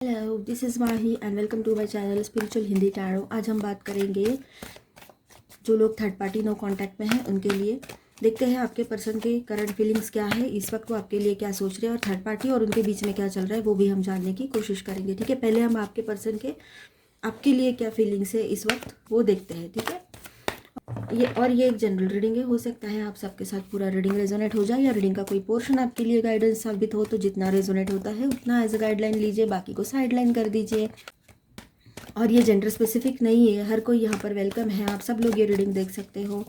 Hello, this is Mahi and welcome to my channel spiritual Hindi tarot. आज हम बात करेंगे जो लोग थर्ड पार्टी नो कांटेक्ट में हैं उनके लिए। देखते हैं आपके पर्सन के करंट फीलिंग्स क्या है, इस वक्त वो आपके लिए क्या सोच रहे हैं और थर्ड पार्टी और उनके बीच में क्या चल रहा है वो भी हम जानने की कोशिश करेंगे। ठीक है, पहले हम आपके पर्सन के आपके लिए क्या फीलिंग्स है इस वक्त वो देखते हैं। ठीक है, ये एक जनरल रीडिंग है। हो सकता है आप सबके साथ पूरा रीडिंग रेजोनेट हो जाए या रीडिंग का कोई पोर्शन आपके लिए गाइडेंस साबित हो, तो जितना रेजोनेट होता है उतना एज अ गाइडलाइन लीजिए, बाकी को साइडलाइन कर दीजिए। और ये जेंडर स्पेसिफिक नहीं है, हर कोई यहाँ पर वेलकम है। आप सब लोग ये रीडिंग देख सकते हो।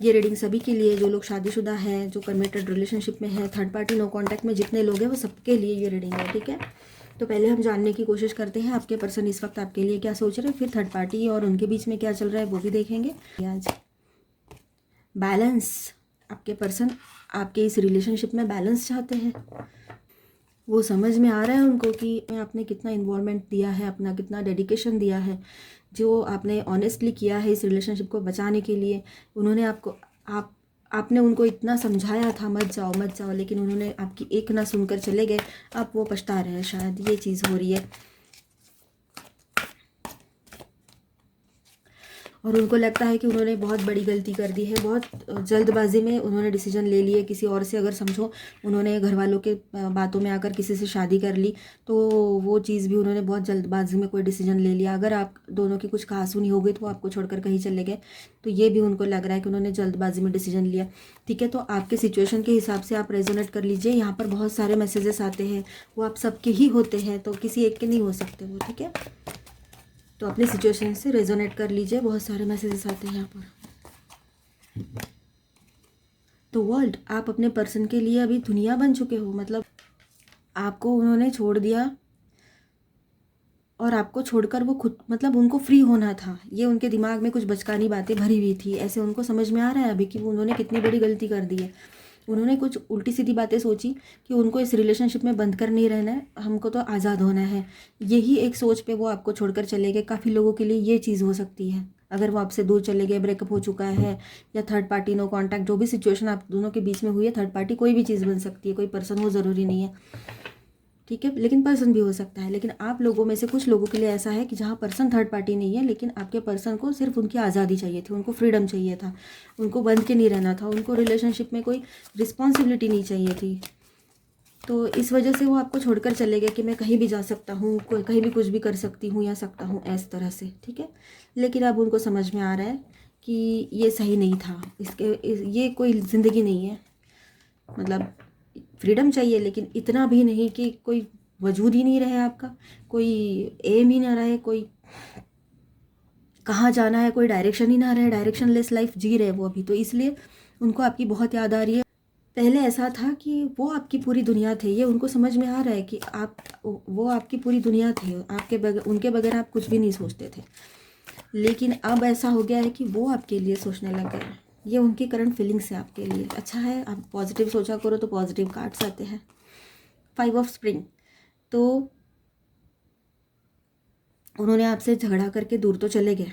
ये रीडिंग सभी के लिए, जो लोग शादीशुदा हैं, जो कमिटेड रिलेशनशिप में है, थर्ड पार्टी नो कांटेक्ट में जितने लोग हैं वो सबके लिए ये रीडिंग है। ठीक है, तो पहले हम जानने की कोशिश करते हैं आपके पर्सन इस वक्त आपके लिए क्या सोच रहे हैं, फिर थर्ड पार्टी और उनके बीच में क्या चल रहा है वो भी देखेंगे। आज बैलेंस, आपके पर्सन आपके इस रिलेशनशिप में बैलेंस चाहते हैं। वो समझ में आ रहा है उनको कि आपने कितना इन्वॉल्वमेंट दिया है, अपना कितना डेडिकेशन दिया है, जो आपने ऑनेस्टली किया है इस रिलेशनशिप को बचाने के लिए। उन्होंने आपको आपने उनको इतना समझाया था मत जाओ, लेकिन उन्होंने आपकी एक ना सुनकर चले गए। अब वो पछता रहे हैं, शायद ये चीज़ हो रही है। और उनको लगता है कि उन्होंने बहुत बड़ी गलती कर दी है, बहुत जल्दबाजी में उन्होंने डिसीजन ले लिए किसी और से। अगर समझो उन्होंने घर वालों के बातों में आकर किसी से शादी कर ली, तो वो चीज़ भी उन्होंने बहुत जल्दबाजी में कोई डिसीजन ले लिया। अगर आप दोनों की कुछ कहासुनी हो गई तो वो आपको छोड़कर कहीं चले गए, तो ये भी उनको लग रहा है कि उन्होंने जल्दबाजी में डिसीजन लिया। ठीक है, तो आपके सिचुएशन के हिसाब से आप रेजोनेट कर लीजिए। यहाँ पर बहुत सारे मैसेजेस आते हैं, वो आप सबके ही होते हैं, तो किसी एक के नहीं हो सकते वो। ठीक है, तो अपने सिचुएशन से रेजोनेट कर लीजिए। बहुत सारे मैसेजेस आते हैं यहाँ पर। तो वर्ल्ड, आप अपने पर्सन के लिए अभी दुनिया बन चुके हो। मतलब आपको उन्होंने छोड़ दिया और आपको छोड़कर वो खुद, मतलब उनको फ्री होना था। ये उनके दिमाग में कुछ बचकानी बातें भरी हुई थी, ऐसे उनको समझ में आ रहा है अभी कि उन्होंने कितनी बड़ी गलती कर दी है। उन्होंने कुछ उल्टी सीधी बातें सोची कि उनको इस रिलेशनशिप में बंद कर नहीं रहना है, हमको तो आज़ाद होना है। यही एक सोच पे वो आपको छोड़कर चले गए। काफ़ी लोगों के लिए ये चीज़ हो सकती है, अगर वो आपसे दूर चले गए, ब्रेकअप हो चुका है, या थर्ड पार्टी नो कांटेक्ट, जो भी सिचुएशन आप दोनों के बीच में हुई है। थर्ड पार्टी कोई भी चीज़ बन सकती है, कोई पर्सन हो ज़रूरी नहीं है। ठीक है, लेकिन पर्सन भी हो सकता है। लेकिन आप लोगों में से कुछ लोगों के लिए ऐसा है कि जहाँ पर्सन थर्ड पार्टी नहीं है, लेकिन आपके पर्सन को सिर्फ उनकी आज़ादी चाहिए थी, उनको फ्रीडम चाहिए था, उनको बंध के नहीं रहना था, उनको रिलेशनशिप में कोई रिस्पॉन्सिबिलिटी नहीं चाहिए थी। तो इस वजह से वो आपको छोड़कर चले गए कि मैं कहीं भी जा सकता हूँ, कहीं भी कुछ भी कर सकती हूँ या सकता हूँ, इस तरह से। ठीक है, लेकिन अब उनको समझ में आ रहा है कि ये सही नहीं था, ये कोई ज़िंदगी नहीं है। मतलब फ्रीडम चाहिए, लेकिन इतना भी नहीं कि कोई वजूद ही नहीं रहे आपका, कोई एम ही ना रहे, कोई कहाँ जाना है कोई डायरेक्शन ही ना रहे। डायरेक्शनलेस लाइफ जी रहे वो अभी। तो इसलिए उनको आपकी बहुत याद आ रही है। पहले ऐसा था कि वो आपकी पूरी दुनिया थे, ये उनको समझ में आ रहा है कि वो आपकी पूरी दुनिया थे, उनके बगैर आप कुछ भी नहीं सोचते थे। लेकिन अब ऐसा हो गया है कि वो आपके लिए सोचने लग गए हैं। ये उनकी करंट फीलिंग्स है आपके लिए। अच्छा है, आप पॉजिटिव सोचा करो तो पॉजिटिव कार्ड्स आते हैं। 5 ऑफ स्प्रिंग, तो उन्होंने आपसे झगड़ा करके दूर तो चले गए।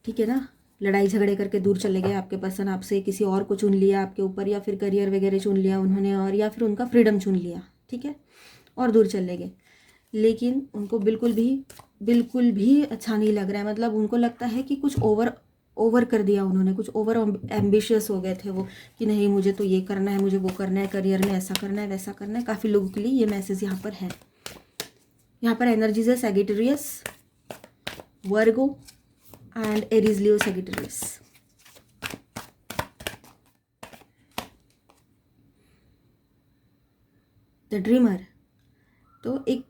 ठीक है ना, लड़ाई झगड़े करके दूर चले गए आपके पर्सन आपसे, किसी और को चुन लिया आपके ऊपर, या फिर करियर वगैरह चुन लिया उन्होंने, और या फिर उनका फ्रीडम चुन लिया। ठीक है, और दूर चले गए। लेकिन उनको बिल्कुल भी अच्छा नहीं लग रहा है। मतलब उनको लगता है कि कुछ ओवर कर दिया उन्होंने, कुछ ओवर एम्बिशियस हो गए थे वो, कि नहीं मुझे तो ये करना है, मुझे वो करना है, करियर में ऐसा करना है, वैसा करना है। काफ़ी लोगों के लिए ये मैसेज यहाँ पर है। यहाँ पर एनर्जीज है Sagittarius, Virgo and Aries, Leo, Sagittarius. The dreamer, तो एक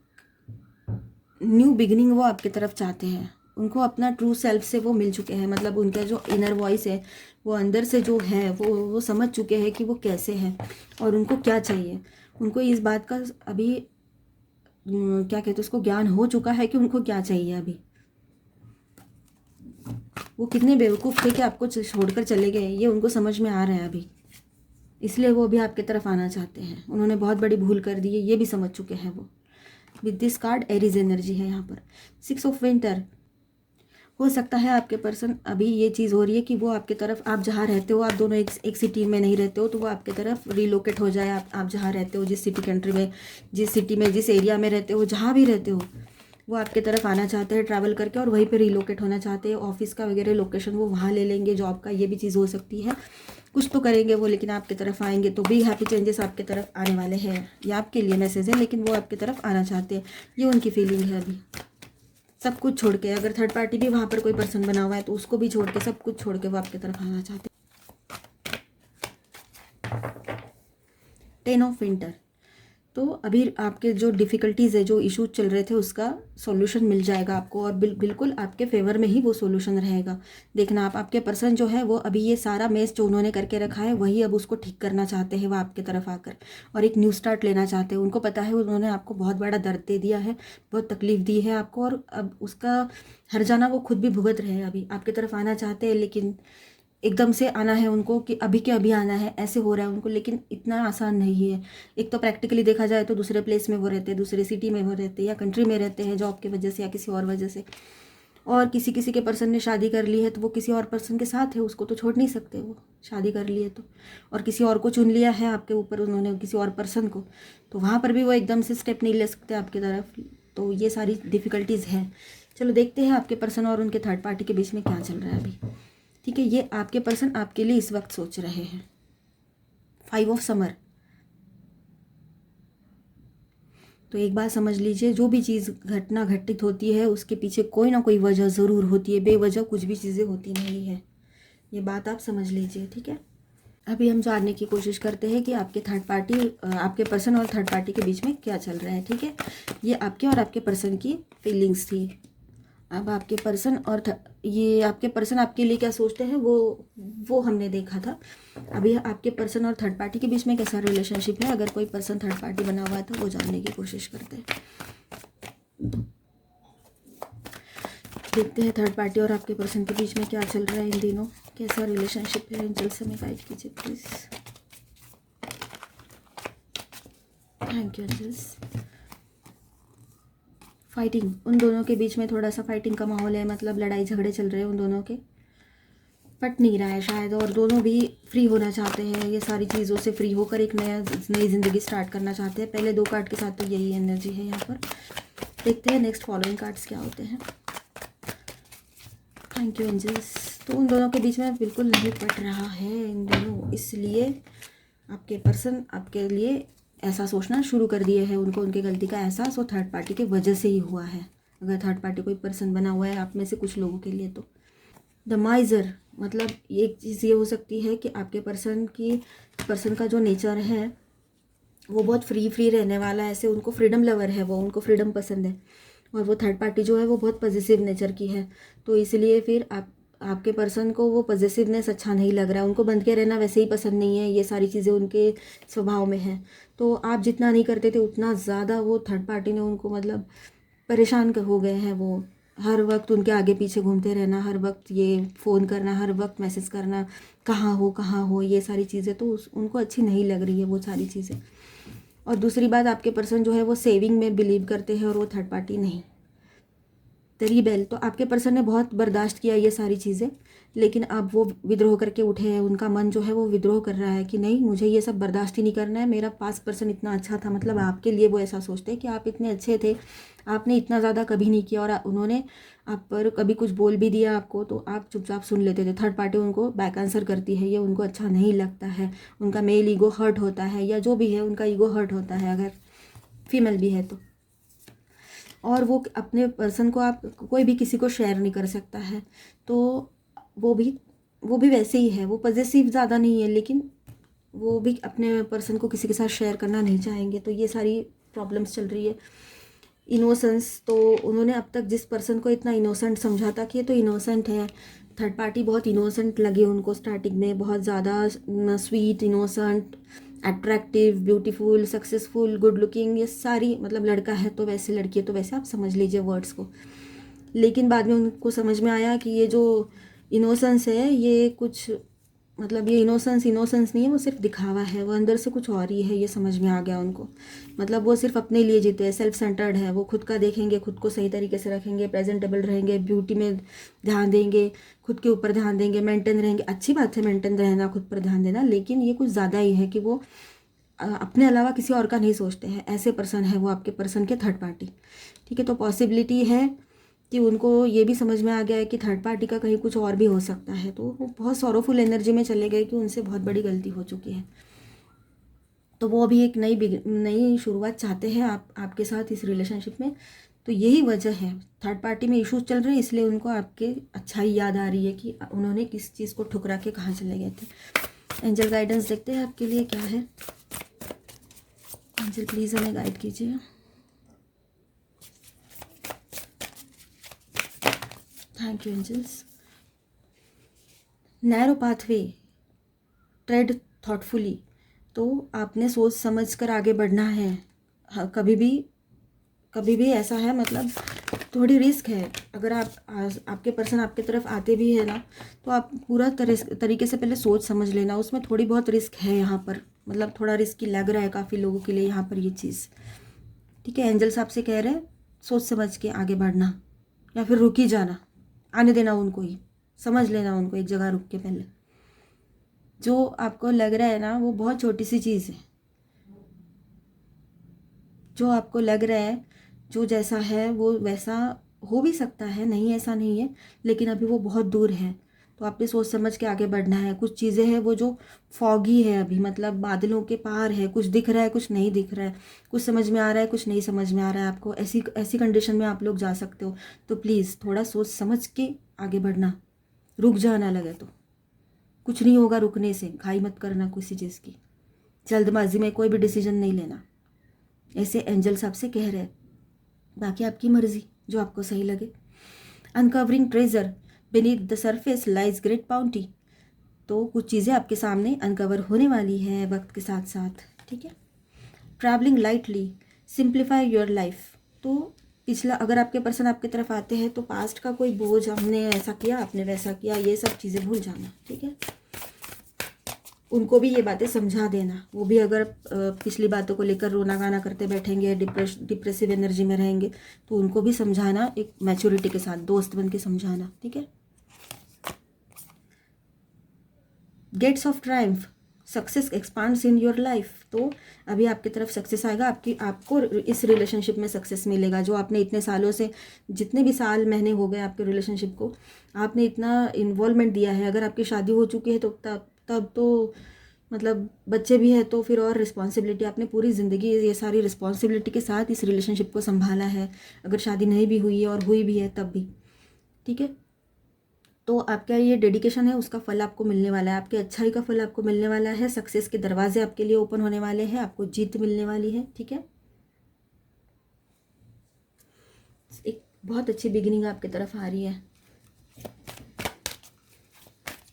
न्यू बिगिनिंग वो आपकी तरफ चाहते हैं। उनको अपना ट्रू सेल्फ से वो मिल चुके हैं। मतलब उनका जो इनर वॉइस है, वो अंदर से जो है वो समझ चुके हैं कि वो कैसे हैं और उनको क्या चाहिए। उनको इस बात का अभी क्या कहते हैं उसको, ज्ञान हो चुका है कि उनको क्या चाहिए अभी। वो कितने बेवकूफ़ थे कि आपको छोड़कर चले गए, ये उनको समझ में आ रहा है अभी। इसलिए वो अभी आपकी तरफ आना चाहते हैं। उन्होंने बहुत बड़ी भूल कर दी है, ये भी समझ चुके हैं वो। With this card Aries energy है यहाँ पर। 6 ऑफ विंटर, हो सकता है आपके पर्सन, अभी ये चीज़ हो रही है कि वो आपके तरफ, आप जहाँ रहते हो, आप दोनों एक सिटी में नहीं रहते हो, तो वो आपके तरफ रिलोकेट हो जाए। आप जहाँ रहते हो, जिस सिटी कंट्री में, जिस सिटी में, जिस एरिया में रहते हो, जहाँ भी रहते हो, वो आपके तरफ आना चाहते हैं ट्रैवल करके, और वहीं पे रिलोकेट होना चाहते हैं। ऑफिस का वगैरह लोकेशन वो वहाँ ले लेंगे, जॉब का, ये भी चीज़ हो सकती है। कुछ तो करेंगे वो, लेकिन आपकी तरफ आएंगे। तो बिग हैप्पी चेंजेस आपके तरफ आने वाले हैं, ये आपके लिए मैसेज है, लेकिन वो आपकी तरफ आना चाहते हैं, ये उनकी फीलिंग है अभी। सब कुछ छोड़ के, अगर थर्ड पार्टी भी वहाँ पर कोई पर्सन बना हुआ है तो उसको भी छोड़ के, सब कुछ छोड़ के वो आपकी तरफ आना चाहते हैं। 10 ऑफ विंटर। तो अभी आपके जो डिफ़िकल्टीज़ है, जो इश्यूज चल रहे थे, उसका सॉल्यूशन मिल जाएगा आपको, और बिल्कुल आपके फेवर में ही वो सॉल्यूशन रहेगा। देखना आप, आपके पर्सन जो है वो अभी ये सारा मेस जो उन्होंने करके रखा है, वही अब उसको ठीक करना चाहते हैं वो आपके तरफ आकर, और एक न्यू स्टार्ट लेना चाहते हैं। उनको पता है उन्होंने आपको बहुत बड़ा दर्द दे दिया है, बहुत तकलीफ़ दी है आपको, और अब उसका हर्जाना वो खुद भी भुगत रहे हैं। अभी आपकी तरफ आना चाहते हैं, लेकिन एकदम से आना है उनको कि अभी के अभी आना है, ऐसे हो रहा है उनको, लेकिन इतना आसान नहीं है। एक तो प्रैक्टिकली देखा जाए तो दूसरे प्लेस में वो रहते हैं, दूसरे सिटी में वो रहते हैं, या कंट्री में रहते हैं जॉब की वजह से या किसी और वजह से, और किसी किसी के पर्सन ने शादी कर ली है तो वो किसी और पर्सन के साथ है, उसको तो छोड़ नहीं सकते, वो शादी कर ली है तो, और किसी और को चुन लिया है आपके ऊपर उन्होंने, किसी और पर्सन को, तो वहाँ पर भी वो एकदम से स्टेप नहीं ले सकते आपकी तरफ। तो ये सारी डिफ़िकल्टीज़ हैं। चलो देखते हैं आपके पर्सन और उनके थर्ड पार्टी के बीच में क्या चल रहा है अभी। ठीक है, ये आपके पर्सन आपके लिए इस वक्त सोच रहे हैं। 5 ऑफ समर। तो एक बात समझ लीजिए, जो भी चीज़ घटना घटित होती है उसके पीछे कोई ना कोई वजह ज़रूर होती है, बेवजह कुछ भी चीज़ें होती नहीं है, ये बात आप समझ लीजिए। ठीक है, अभी हम जानने की कोशिश करते हैं कि आपके थर्ड पार्टी, आपके पर्सन और थर्ड पार्टी के बीच में क्या चल रहा है। ठीक है, ये आपके और आपके पर्सन की फीलिंग्स थी। अब आपके पर्सन और ये आपके पर्सन आपके लिए क्या सोचते हैं, वो हमने देखा था। अभी आपके पर्सन और थर्ड पार्टी के बीच में कैसा रिलेशनशिप है, अगर कोई पर्सन थर्ड पार्टी बना हुआ है तो वो जानने की कोशिश करते हैं। देखते हैं थर्ड पार्टी और आपके पर्सन के बीच में क्या चल रहा है इन दिनों, कैसा रिलेशनशिप है। एंजल से हमें गाइड कीजिए please. Thank you angels. Fighting, उन दोनों के बीच में थोड़ा सा फाइटिंग का माहौल है, मतलब लड़ाई झगड़े चल रहे हैं उन दोनों के, पट नहीं रहा है शायद, और दोनों भी फ्री होना चाहते हैं, ये सारी चीज़ों से फ्री होकर एक नई ज़िंदगी स्टार्ट करना चाहते हैं। पहले 2 कार्ड के साथ तो यही एनर्जी है यहाँ पर। देखते हैं नेक्स्ट फॉलोइंग कार्ड्स क्या होते हैं। Thank you angels. तो उन दोनों के बीच में बिल्कुल नहीं पट रहा है इन दोनों, इसलिए आपके पर्सन आपके लिए ऐसा सोचना शुरू कर दिए हैं, उनको उनकी गलती का एहसास वो थर्ड पार्टी की वजह से ही हुआ है। अगर थर्ड पार्टी कोई पर्सन बना हुआ है आप में से कुछ लोगों के लिए, तो द माइजर, मतलब एक चीज़ ये हो सकती है कि आपके पर्सन का जो नेचर है वो बहुत फ्री रहने वाला है, ऐसे उनको फ्रीडम लवर है, वो उनको फ्रीडम पसंद है, और वो थर्ड पार्टी जो है वो बहुत पॉजिटिव नेचर की है। तो इसलिए फिर आपके पर्सन को वो पॉजिटिवनेस अच्छा नहीं लग रहा है, उनको बंद के रहना वैसे ही पसंद नहीं है, ये सारी चीज़ें उनके स्वभाव में है। तो आप जितना नहीं करते थे उतना ज़्यादा वो थर्ड पार्टी ने उनको, मतलब परेशान हो गए हैं। वो हर वक्त उनके आगे पीछे घूमते रहना, हर वक्त ये फ़ोन करना, हर वक्त मैसेज करना, कहाँ हो, ये सारी चीज़ें तो उनको अच्छी नहीं लग रही है वो सारी चीज़ें। और दूसरी बात, आपके पर्सन जो है वो सेविंग में बिलीव करते हैं और वो थर्ड पार्टी नहीं। रिबेल, तो आपके पर्सन ने बहुत बर्दाश्त किया ये सारी चीज़ें, लेकिन अब वो विद्रोह करके उठे हैं। उनका मन जो है वो विद्रोह कर रहा है कि नहीं, मुझे ये सब बर्दाश्त ही नहीं करना है, मेरा पास्ट पर्सन इतना अच्छा था, मतलब आपके लिए वो ऐसा सोचते हैं कि आप इतने अच्छे थे, आपने इतना ज़्यादा कभी नहीं किया, और उन्होंने आप पर कभी कुछ बोल भी दिया आपको तो आप चुपचाप सुन लेते थे। थर्ड पार्टी उनको बैक आंसर करती है, ये उनको अच्छा नहीं लगता है, उनका मेल ईगो हर्ट होता है, या जो भी है उनका ईगो हर्ट होता है अगर फीमेल भी है तो। और वो अपने पर्सन को, आप कोई भी किसी को शेयर नहीं कर सकता है, तो वो भी वैसे ही है, वो पॉजिटिव ज़्यादा नहीं है, लेकिन वो भी अपने पर्सन को किसी के साथ शेयर करना नहीं चाहेंगे। तो ये सारी प्रॉब्लम्स चल रही है। इनोसेंस, तो उन्होंने अब तक जिस पर्सन को इतना इनोसेंट समझा था कि ये तो इनोसेंट है, थर्ड पार्टी बहुत इनोसेंट लगे उनको स्टार्टिंग में, बहुत ज़्यादा sweet, innocent, attractive, beautiful, successful, good looking, ये सारी, मतलब लड़का है तो वैसे, लड़की है तो वैसे, आप समझ लीजिए वर्ड्स को। लेकिन बाद में उनको समझ में आया कि ये जो इनोसेंस है ये कुछ मतलब ये इनोसेंस नहीं है, वो सिर्फ दिखावा है, वो अंदर से कुछ और ही है, ये समझ में आ गया उनको। मतलब वो सिर्फ अपने लिए जीते हैं, सेल्फ सेंटर्ड है, वो खुद का देखेंगे, खुद को सही तरीके से रखेंगे, प्रेजेंटेबल रहेंगे, ब्यूटी में ध्यान देंगे, खुद के ऊपर ध्यान देंगे, मेंटेन रहेंगे। अच्छी बात है मेंटेन रहना, खुद पर ध्यान देना, लेकिन ये कुछ ज़्यादा ही है कि वो अपने अलावा किसी और का नहीं सोचते हैं। ऐसे पर्सन है वो, आपके पर्सन के थर्ड पार्टी। ठीक है, तो पॉसिबिलिटी है कि उनको ये भी समझ में आ गया है कि थर्ड पार्टी का कहीं कुछ और भी हो सकता है, तो वो बहुत सॉरोफुल एनर्जी में चले गए कि उनसे बहुत बड़ी गलती हो चुकी है। तो वो अभी एक नई शुरुआत चाहते हैं आपके साथ इस रिलेशनशिप में। तो यही वजह है, थर्ड पार्टी में इश्यूज चल रहे हैं, इसलिए उनको आपके अच्छाई याद आ रही है कि उन्होंने किस चीज़ को ठुकरा के कहाँ चले गए थे। एंजल गाइडेंस देखते हैं आपके लिए क्या है। एंजल प्लीज़ हमें गाइड कीजिए। Thank you angels. Narrow pathway, tread thoughtfully. तो आपने सोच समझ कर आगे बढ़ना है। हाँ, कभी भी ऐसा है, मतलब थोड़ी रिस्क है। अगर आपके पर्सन आपके तरफ आते भी है ना, तो आप पूरा तरीके से पहले सोच समझ लेना, उसमें थोड़ी बहुत रिस्क है यहाँ पर। मतलब थोड़ा रिस्की लग रहा है काफ़ी लोगों के लिए यहाँ पर ये चीज़। ठीक है, एंजल्स आपसे कह रहे हैं सोच समझ के आगे बढ़ना, या फिर रुक ही जाना, आने देना उनको, ही समझ लेना उनको एक जगह रुक के पहले। जो आपको लग रहा है ना, वो बहुत छोटी सी चीज़ है। जो आपको लग रहा है, जो जैसा है वो वैसा हो भी सकता है, नहीं ऐसा नहीं है, लेकिन अभी वो बहुत दूर है। तो आपने सोच समझ के आगे बढ़ना है। कुछ चीज़ें हैं वो जो फॉगी है अभी, मतलब बादलों के पार है, कुछ दिख रहा है कुछ नहीं दिख रहा है, कुछ समझ में आ रहा है कुछ नहीं समझ में आ रहा है आपको। ऐसी ऐसी कंडीशन में आप लोग जा सकते हो। तो प्लीज़ थोड़ा सोच समझ के आगे बढ़ना, रुक जाना लगे तो। कुछ नहीं होगा रुकने से, घाई मत करना किसी चीज़ की, जल्दबाजी में कोई भी डिसीजन नहीं लेना, ऐसे एंजल्स आपसे कह रहे हैं। बाकी आपकी मर्जी, जो आपको सही लगे। Uncovering treasure beneath the surface lies great bounty. तो कुछ चीज़ें आपके सामने अनकवर होने वाली है वक्त के साथ साथ। ठीक है, travelling lightly, simplify your life. तो पिछला, अगर आपके पर्सन आपकी तरफ आते हैं तो पास्ट का कोई बोझ, हमने ऐसा किया आपने वैसा किया, ये सब चीज़ें भूल जाना। ठीक है, उनको भी ये बातें समझा देना। वो भी अगर पिछली बातों को लेकर रोना गाना करते बैठेंगे, डिप्रेसिव एनर्जी में रहेंगे, तो उनको भी समझाना एक मैच्योरिटी के साथ, दोस्त बन के समझाना। ठीक है, gates of triumph, success expands in your life. तो अभी आपकी तरफ सक्सेस आएगा, आपको इस रिलेशनशिप में सक्सेस मिलेगा। जो आपने इतने सालों से, जितने भी साल महीने हो गए आपके रिलेशनशिप को, आपने इतना इन्वॉल्वमेंट दिया है। अगर आपकी शादी हो चुकी है तो तब तो मतलब बच्चे भी हैं, तो फिर और रिस्पॉन्सिबिलिटी, आपने पूरी ज़िंदगी ये सारी रिस्पॉन्सिबिलिटी के साथ इस रिलेशनशिप को संभाला है। अगर शादी नहीं भी हुई है और हुई भी है तब भी। ठीक है, तो आपका ये डेडिकेशन है, उसका फल आपको मिलने वाला है, आपकी अच्छाई का फल आपको मिलने वाला है। सक्सेस के दरवाजे आपके लिए ओपन होने वाले हैं, आपको जीत मिलने वाली है। ठीक है, एक बहुत अच्छी बिगिनिंग आपकी तरफ आ रही है।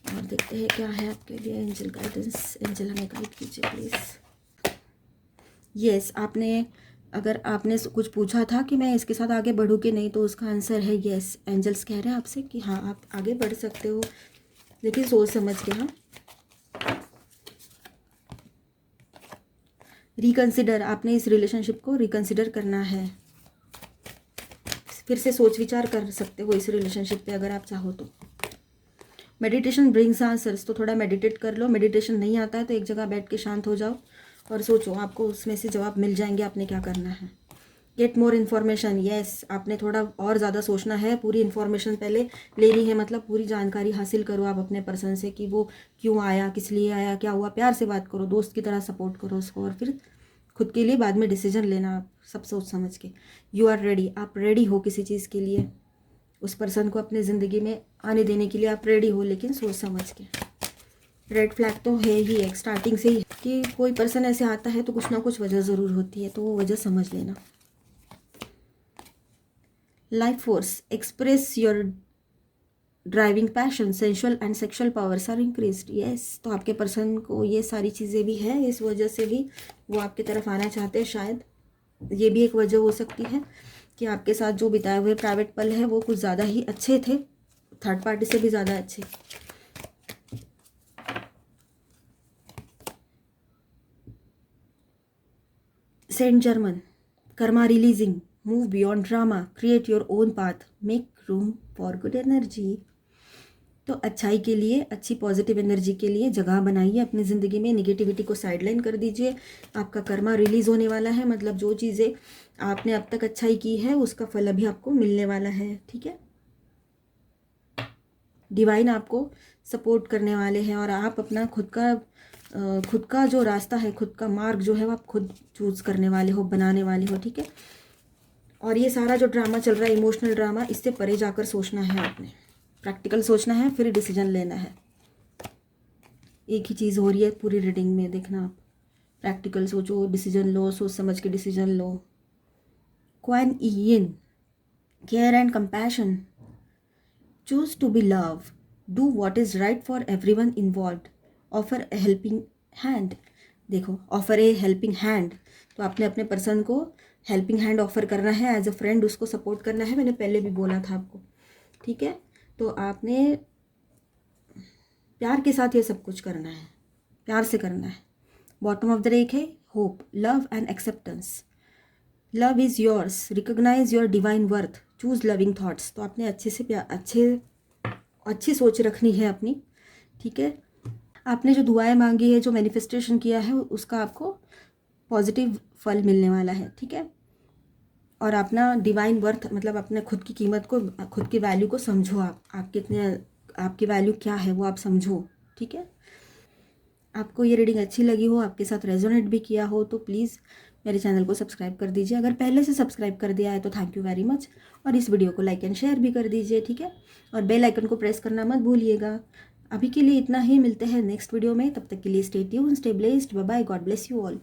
और देखते हैं क्या है आपके लिए एंजल गाइडेंस। एंजल हमें गाइड कीजिए प्लीज़। यस, अगर आपने कुछ पूछा था कि मैं इसके साथ आगे बढ़ूँ कि नहीं, तो उसका आंसर है यस। एंजल्स कह रहे हैं आपसे कि हाँ आप आगे बढ़ सकते हो, लेकिन सोच समझ के। हाँ, रिकंसिडर, आपने इस रिलेशनशिप को रिकंसिडर करना है, फिर से सोच विचार कर सकते हो इस रिलेशनशिप पे अगर आप चाहो तो। मेडिटेशन ब्रिंग्स आंसर्स, तो थोड़ा मेडिटेट कर लो। मेडिटेशन नहीं आता है तो एक जगह बैठ के शांत हो जाओ और सोचो, आपको उसमें से जवाब मिल जाएंगे, आपने क्या करना है। गेट मोर इन्फॉर्मेशन, येस, आपने थोड़ा और ज़्यादा सोचना है, पूरी इन्फॉर्मेशन पहले लेनी है, मतलब पूरी जानकारी हासिल करो आप अपने पर्सन से कि वो क्यों आया, किस लिए आया, क्या हुआ। प्यार से बात करो, दोस्त की तरह सपोर्ट करो उसको, और फिर खुद के लिए बाद में डिसीजन लेना आप सब सोच समझ के। यू आर रेडी, आप रेडी हो किसी चीज़ के लिए, उस पर्सन को अपने ज़िंदगी में आने देने के लिए आप रेडी हो, लेकिन सोच समझ के। रेड फ्लैग तो है ही एक स्टार्टिंग से ही कि कोई पर्सन ऐसे आता है तो कुछ ना कुछ वजह ज़रूर होती है, तो वो वजह समझ लेना। Life force, express your driving passion, sensual and sexual powers are increased. Yes, तो आपके पर्सन को ये सारी चीज़ें भी है, इस वजह से भी वो आपकी तरफ आना चाहते हैं। शायद ये भी एक वजह हो सकती है कि आपके साथ जो बिताए हुए प्राइवेट पल है वो कुछ ज़्यादा ही अच्छे थे, थर्ड पार्टी से भी ज़्यादा अच्छे। Saint Germain, karma releasing, move beyond drama, create your own path, make room for good energy. तो अच्छाई के लिए, अच्छी पॉजिटिव एनर्जी के लिए जगह बनाइए अपनी ज़िंदगी में, निगेटिविटी को साइडलाइन कर दीजिए। आपका कर्मा रिलीज़ होने वाला है, मतलब जो चीज़ें आपने अब तक अच्छाई की है उसका फल अभी आपको मिलने वाला है, ठीक है। डिवाइन आपको सपोर्ट करने वाले हैं और आप अपना खुद का जो रास्ता है, खुद का मार्ग जो है वो आप खुद चूज़ करने वाले हो, बनाने वाले हो, ठीक है। और ये सारा जो ड्रामा चल रहा है, इमोशनल ड्रामा, इससे परे जाकर सोचना है आपने, प्रैक्टिकल सोचना है, फिर डिसीजन लेना है। एक ही चीज़ हो रही है पूरी रीडिंग में, देखना आप, प्रैक्टिकल सोचो, डिसीजन लो, सोच समझ के डिसीजन लो। Quan Yin, care and compassion, choose to be love, do what is right for everyone involved, offer a helping hand. देखो, ऑफर ए हेल्पिंग हैंड, तो आपने अपने पर्सन को हेल्पिंग हैंड ऑफर करना है, एज अ फ्रेंड उसको support करना है, मैंने पहले भी बोला था आपको, ठीक है। तो आपने प्यार के साथ ये सब कुछ करना है, प्यार से करना है। बॉटम ऑफ द डेक है hope, love and acceptance. Love is yours, recognise your divine worth, choose loving thoughts. तो आपने अच्छे से अच्छी सोच रखनी है अपनी, ठीक है। आपने जो दुआएं मांगी है, जो मैनिफेस्टेशन किया है, उसका आपको पॉजिटिव फल मिलने वाला है, ठीक है। और अपना डिवाइन वर्थ, मतलब अपने खुद की कीमत को, खुद की वैल्यू को समझो। आप कितने, आपकी वैल्यू क्या है वो आप समझो, ठीक है। आपको ये रीडिंग अच्छी लगी हो, आपके साथ रेजोनेट भी किया हो, तो प्लीज़ मेरे चैनल को सब्सक्राइब कर दीजिए। अगर पहले से सब्सक्राइब कर दिया है तो थैंक यू वेरी मच, और इस वीडियो को लाइक एंड शेयर भी कर दीजिए, ठीक है। और बेल आइकन को प्रेस करना मत भूलिएगा। अभी के लिए इतना ही, मिलते हैं नेक्स्ट वीडियो में, तब तक के लिए stay tuned, stay blessed, bye bye, God bless you all.